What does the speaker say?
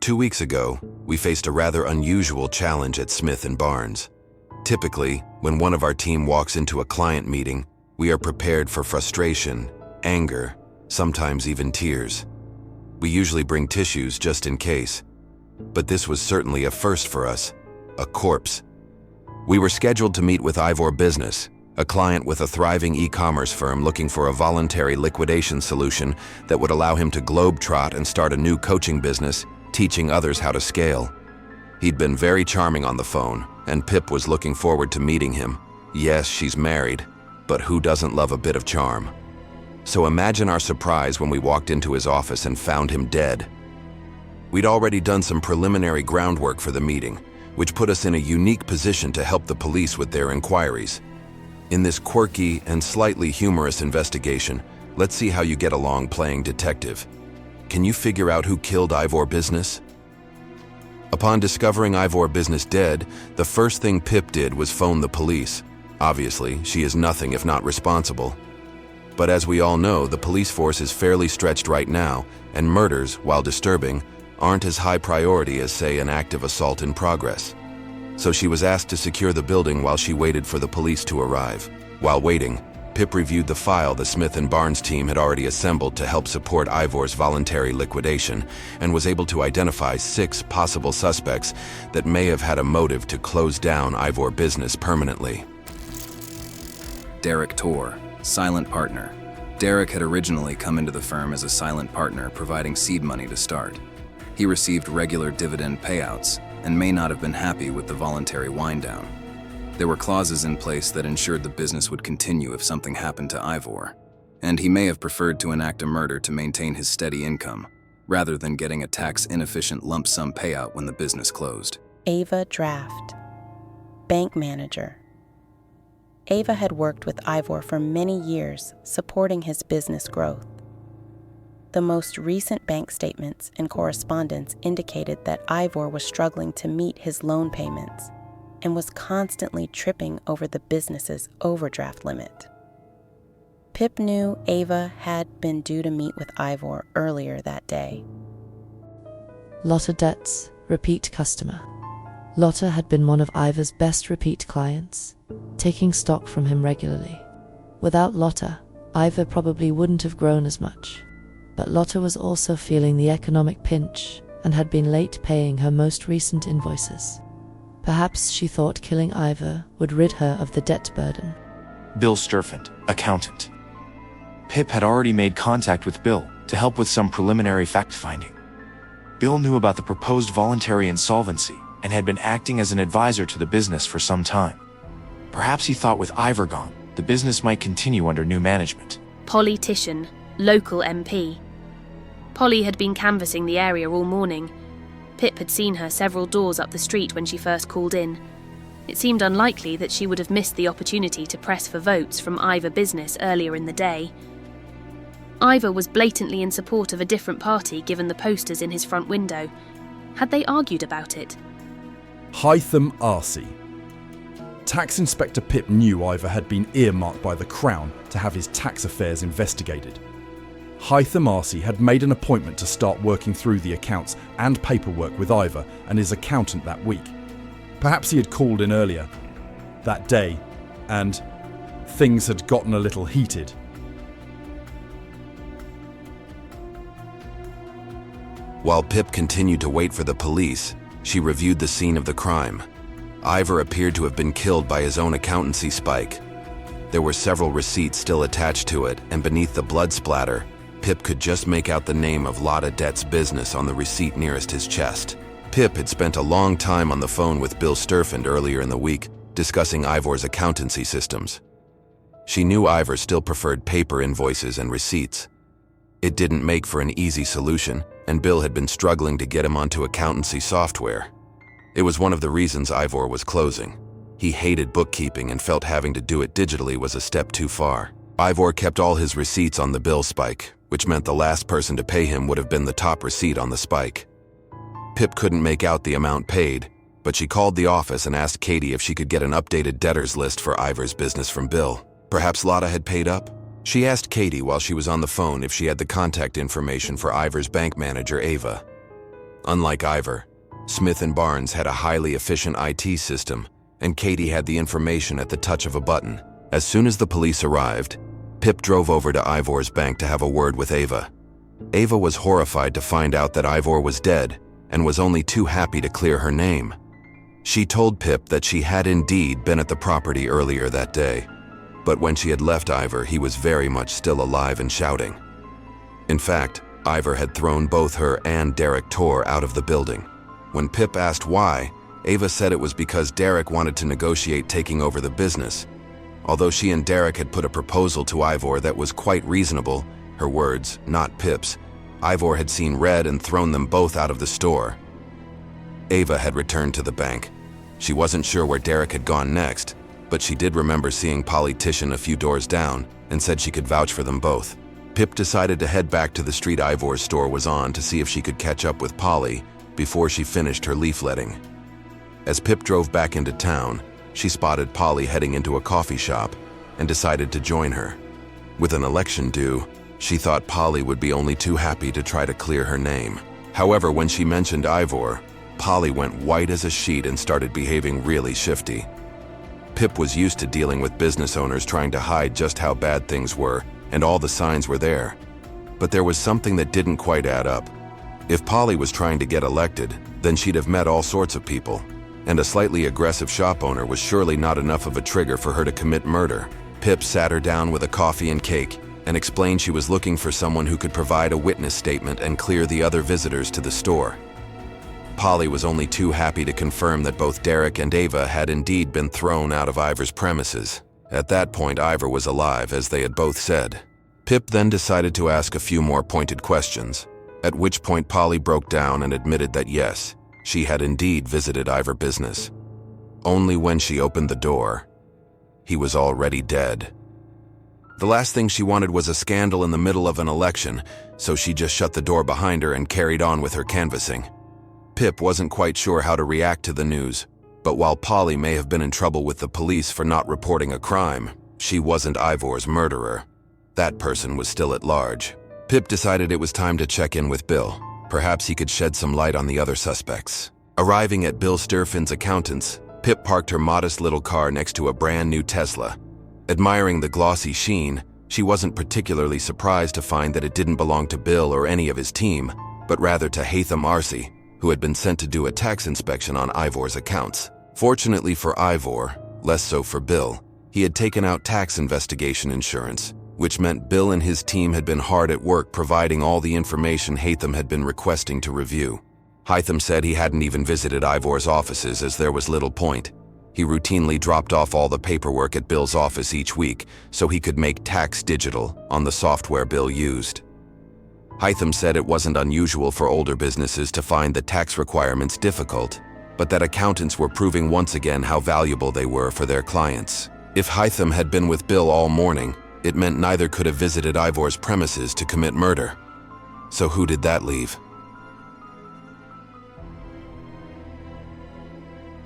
2 weeks ago, we faced a rather unusual challenge at Smith & Barnes. Typically, when one of our team walks into a client meeting, we are prepared for frustration, anger, sometimes even tears. We usually bring tissues just in case. But this was certainly a first for us, a corpse. We were scheduled to meet with Ivor Business, a client with a thriving e-commerce firm looking for a voluntary liquidation solution that would allow him to globetrot and start a new coaching business, teaching others how to scale. He'd been very charming on the phone, and Pip was looking forward to meeting him. Yes, she's married, but who doesn't love a bit of charm? So imagine our surprise when we walked into his office and found him dead. We'd already done some preliminary groundwork for the meeting, which put us in a unique position to help the police with their inquiries. In this quirky and slightly humorous investigation, let's see how you get along playing detective. Can you figure out who killed Ivor Business? Upon discovering Ivor Business dead, the first thing Pip did was phone the police. Obviously, she is nothing if not responsible. But as we all know, the police force is fairly stretched right now, and murders, while disturbing, aren't as high priority as, say, an active assault in progress. So she was asked to secure the building while she waited for the police to arrive. While waiting, Pip reviewed the file the Smith & Barnes team had already assembled to help support Ivor's voluntary liquidation, and was able to identify 6 possible suspects that may have had a motive to close down Ivor Business permanently. Derek Torr, silent partner. Derek had originally come into the firm as a silent partner, providing seed money to start. He received regular dividend payouts and may not have been happy with the voluntary wind-down. There were clauses in place that ensured the business would continue if something happened to Ivor, and he may have preferred to enact a murder to maintain his steady income, rather than getting a tax-inefficient lump sum payout when the business closed. Ava Draft, bank manager. Ava had worked with Ivor for many years, supporting his business growth. The most recent bank statements and correspondence indicated that Ivor was struggling to meet his loan payments and was constantly tripping over the business's overdraft limit. Pip knew Ava had been due to meet with Ivor earlier that day. Lotta Debts, repeat customer. Lotta had been one of Ivor's best repeat clients, taking stock from him regularly. Without Lotta, Ivor probably wouldn't have grown as much. But Lotta was also feeling the economic pinch and had been late paying her most recent invoices. Perhaps she thought killing Ivor would rid her of the debt burden. Bill Sturfant, accountant. Pip had already made contact with Bill to help with some preliminary fact-finding. Bill knew about the proposed voluntary insolvency and had been acting as an advisor to the business for some time. Perhaps he thought with Ivor gone, the business might continue under new management. Polly Titian, local MP. Polly had been canvassing the area all morning. Pip had seen her several doors up the street when she first called in. It seemed unlikely that she would have missed the opportunity to press for votes from Ivor Business earlier in the day. Ivor was blatantly in support of a different party given the posters in his front window. Had they argued about it? Hytham Arcee. Tax Inspector Pip knew Ivor had been earmarked by the Crown to have his tax affairs investigated. Hytham Arcee had made an appointment to start working through the accounts and paperwork with Ivor and his accountant that week. Perhaps he had called in earlier that day and things had gotten a little heated. While Pip continued to wait for the police, she reviewed the scene of the crime. Ivor appeared to have been killed by his own accountancy spike. There were several receipts still attached to it, and beneath the blood splatter, Pip could just make out the name of Lotta Debts Business on the receipt nearest his chest. Pip had spent a long time on the phone with Bill Sturfant earlier in the week, discussing Ivor's accountancy systems. She knew Ivor still preferred paper invoices and receipts. It didn't make for an easy solution, and Bill had been struggling to get him onto accountancy software. It was one of the reasons Ivor was closing. He hated bookkeeping and felt having to do it digitally was a step too far. Ivor kept all his receipts on the bill spike, which meant the last person to pay him would have been the top receipt on the spike. Pip couldn't make out the amount paid, but she called the office and asked Katie if she could get an updated debtors list for Ivor's business from Bill. Perhaps Lotta had paid up? She asked Katie while she was on the phone if she had the contact information for Ivor's bank manager, Ava. Unlike Ivor, Smith and Barnes had a highly efficient IT system, and Katie had the information at the touch of a button. As soon as the police arrived, Pip drove over to Ivor's bank to have a word with Ava. Ava was horrified to find out that Ivor was dead and was only too happy to clear her name. She told Pip that she had indeed been at the property earlier that day, but when she had left Ivor, he was very much still alive and shouting. In fact, Ivor had thrown both her and Derek Tor out of the building. When Pip asked why, Ava said it was because Derek wanted to negotiate taking over the business. Although she and Derek had put a proposal to Ivor that was quite reasonable, her words, not Pip's, Ivor had seen red and thrown them both out of the store. Ava had returned to the bank. She wasn't sure where Derek had gone next, but she did remember seeing Politician a few doors down and said she could vouch for them both. Pip decided to head back to the street Ivor's store was on to see if she could catch up with Polly before she finished her leafletting. As Pip drove back into town, she spotted Polly heading into a coffee shop and decided to join her. With an election due, she thought Polly would be only too happy to try to clear her name. However, when she mentioned Ivor, Polly went white as a sheet and started behaving really shifty. Pip was used to dealing with business owners trying to hide just how bad things were, and all the signs were there. But there was something that didn't quite add up. If Polly was trying to get elected, then she'd have met all sorts of people, and a slightly aggressive shop owner was surely not enough of a trigger for her to commit murder. Pip sat her down with a coffee and cake and explained she was looking for someone who could provide a witness statement and clear the other visitors to the store. Polly was only too happy to confirm that both Derek and Ava had indeed been thrown out of Ivor's premises. At that point, Ivor was alive, as they had both said. Pip then decided to ask a few more pointed questions, at which point Polly broke down and admitted that yes, she had indeed visited Ivor Business. Only when she opened the door, he was already dead. The last thing she wanted was a scandal in the middle of an election, so she just shut the door behind her and carried on with her canvassing. Pip wasn't quite sure how to react to the news, but while Polly may have been in trouble with the police for not reporting a crime, she wasn't Ivor's murderer. That person was still at large. Pip decided it was time to check in with Bill. Perhaps he could shed some light on the other suspects. Arriving at Bill Sturfin's accountant's, Pip parked her modest little car next to a brand new Tesla. Admiring the glossy sheen, she wasn't particularly surprised to find that it didn't belong to Bill or any of his team, but rather to Haitham Arsi, who had been sent to do a tax inspection on Ivor's accounts. Fortunately for Ivor, less so for Bill, he had taken out tax investigation insurance, which meant Bill and his team had been hard at work providing all the information Haitham had been requesting to review. Haitham said he hadn't even visited Ivor's offices as there was little point. He routinely dropped off all the paperwork at Bill's office each week so he could make tax digital on the software Bill used. Haitham said it wasn't unusual for older businesses to find the tax requirements difficult, but that accountants were proving once again how valuable they were for their clients. If Haitham had been with Bill all morning, it meant neither could have visited Ivor's premises to commit murder. So who did that leave?